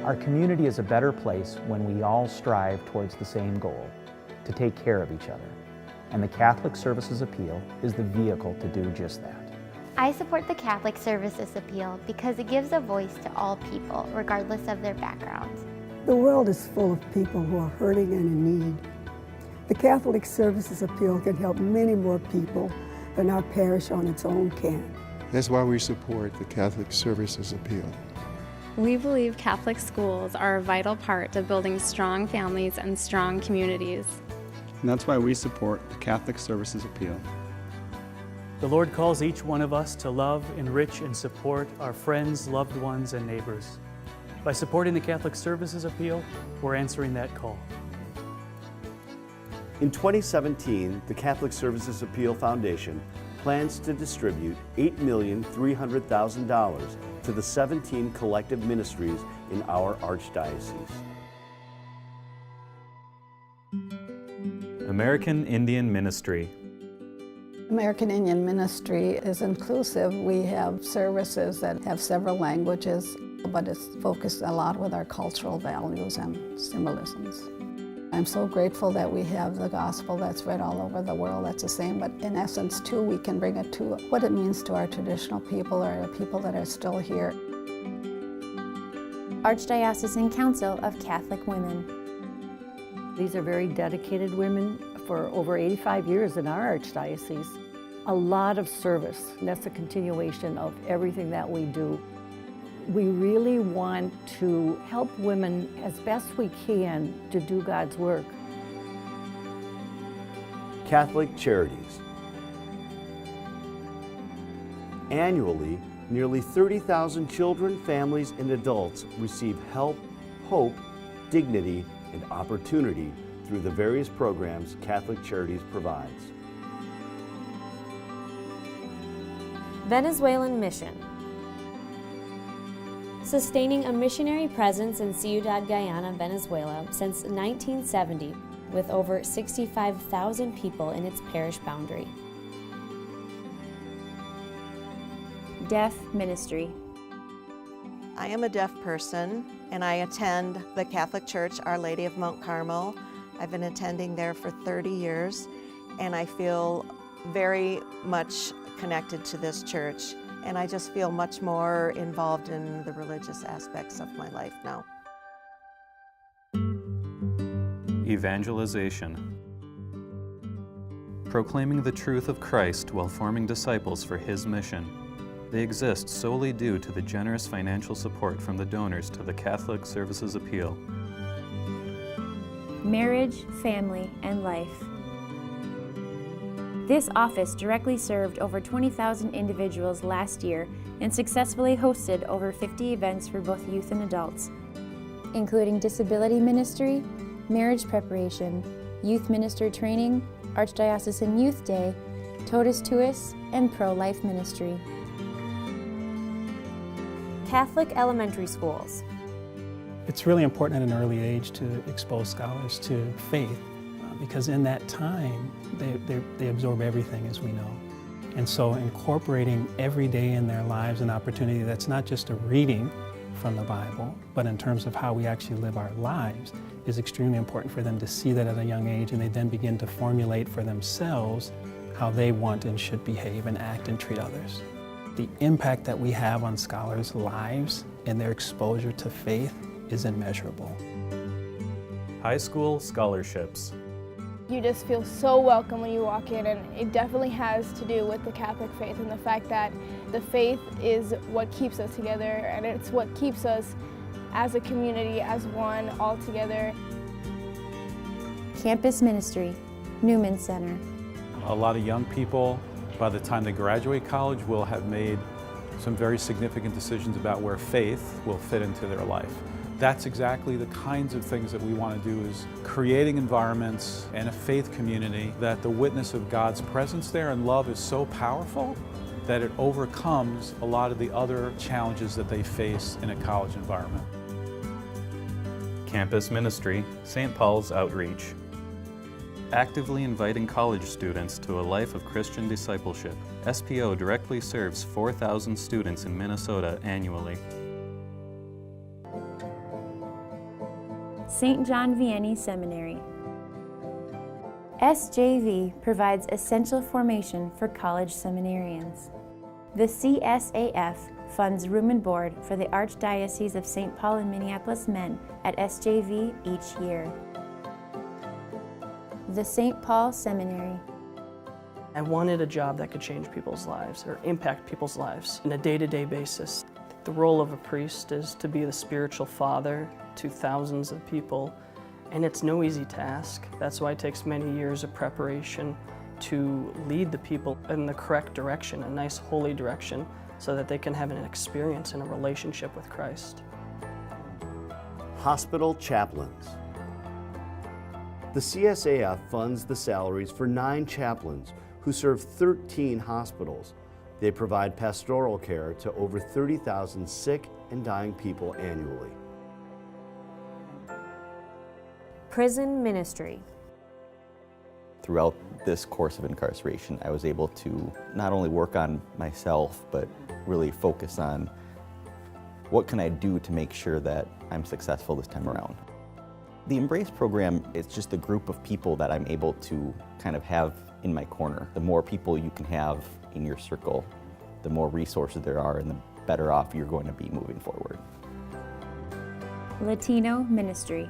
Our community is a better place when we all strive towards the same goal, to take care of each other. And the Catholic Services Appeal is the vehicle to do just that. I support the Catholic Services Appeal because it gives a voice to all people, regardless of their backgrounds. The world is full of people who are hurting and in need. The Catholic Services Appeal can help many more people than our parish on its own can. That's why we support the Catholic Services Appeal. We believe Catholic schools are a vital part of building strong families and strong communities. And that's why we support the Catholic Services Appeal. The Lord calls each one of us to love, enrich, and support our friends, loved ones, and neighbors. By supporting the Catholic Services Appeal, we're answering that call. In 2017, the Catholic Services Appeal Foundation plans to distribute $8,300,000 to the 17 collective ministries in our Archdiocese. American Indian Ministry. American Indian Ministry is inclusive. We have services that have several languages, but it's focused a lot with our cultural values and symbolisms. I'm so grateful that we have the gospel that's read all over the world that's the same, but in essence too, we can bring it to what it means to our traditional people or the people that are still here. Archdiocesan Council of Catholic Women. These are very dedicated women for over 85 years in our Archdiocese. A lot of service, and that's a continuation of everything that we do. We really want to help women as best we can to do God's work. Catholic Charities. Annually, nearly 30,000 children, families, and adults receive help, hope, dignity, and opportunity through the various programs Catholic Charities provides. Venezuelan Mission. Sustaining a missionary presence in Ciudad Guyana, Venezuela since 1970, with over 65,000 people in its parish boundary. Deaf Ministry. I am a deaf person, and I attend the Catholic Church, Our Lady of Mount Carmel. I've been attending there for 30 years, and I feel very much connected to this church, and I just feel much more involved in the religious aspects of my life now. Evangelization. Proclaiming the truth of Christ while forming disciples for His mission. They exist solely due to the generous financial support from the donors to the Catholic Services Appeal. Marriage, Family, and Life. This office directly served over 20,000 individuals last year and successfully hosted over 50 events for both youth and adults, including disability ministry, marriage preparation, youth minister training, Archdiocesan Youth Day, Totus Tuus, and pro-life ministry. Catholic Elementary Schools. It's really important at an early age to expose scholars to faith because in that time they absorb everything, as we know. And so incorporating every day in their lives an opportunity that's not just a reading from the Bible, but in terms of how we actually live our lives is extremely important for them to see that at a young age, and they then begin to formulate for themselves how they want and should behave and act and treat others. The impact that we have on scholars' lives and their exposure to faith is immeasurable. High school scholarships. You just feel so welcome when you walk in, and it definitely has to do with the Catholic faith and the fact that the faith is what keeps us together, and it's what keeps us as a community, as one, all together. Campus Ministry, Newman Center. A lot of young people, by the time they graduate college, will have made some very significant decisions about where faith will fit into their life. That's exactly the kinds of things that we want to do, is creating environments and a faith community that the witness of God's presence there and love is so powerful that it overcomes a lot of the other challenges that they face in a college environment. Campus Ministry, St. Paul's Outreach. Actively inviting college students to a life of Christian discipleship. SPO directly serves 4,000 students in Minnesota annually. St. John Vianney Seminary. SJV provides essential formation for college seminarians. The CSAF funds room and board for the Archdiocese of St. Paul and Minneapolis men at SJV each year. The St. Paul Seminary. I wanted a job that could change people's lives or impact people's lives on a day-to-day basis. The role of a priest is to be the spiritual father to thousands of people, and it's no easy task. That's why it takes many years of preparation to lead the people in the correct direction, a nice holy direction, so that they can have an experience and a relationship with Christ. Hospital chaplains. The CSAF funds the salaries for 9 chaplains who serve 13 hospitals. They provide pastoral care to over 30,000 sick and dying people annually. Prison ministry. Throughout this course of incarceration, I was able to not only work on myself, but really focus on what can I do to make sure that I'm successful this time around. The Embrace program is just a group of people that I'm able to kind of have in my corner. The more people you can have in your circle, the more resources there are and the better off you're going to be moving forward. Latino ministry.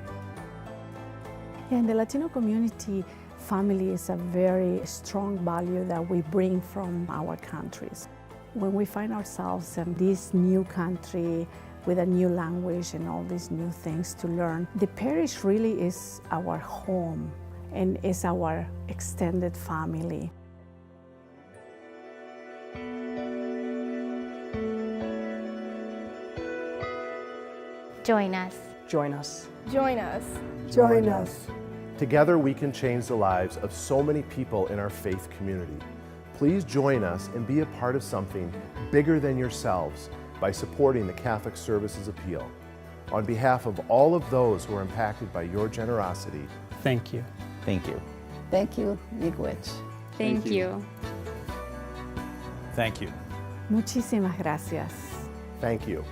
In the Latino community, family is a very strong value that we bring from our countries. When we find ourselves in this new country with a new language and all these new things to learn, the parish really is our home and is our extended family. Join us. Join us. Join us. Join us. Together we can change the lives of so many people in our faith community. Please join us and be a part of something bigger than yourselves by supporting the Catholic Services Appeal. On behalf of all of those who are impacted by your generosity, thank you. Thank you. Thank you, Miigwech. Thank you. Thank you. Muchísimas gracias. thank you.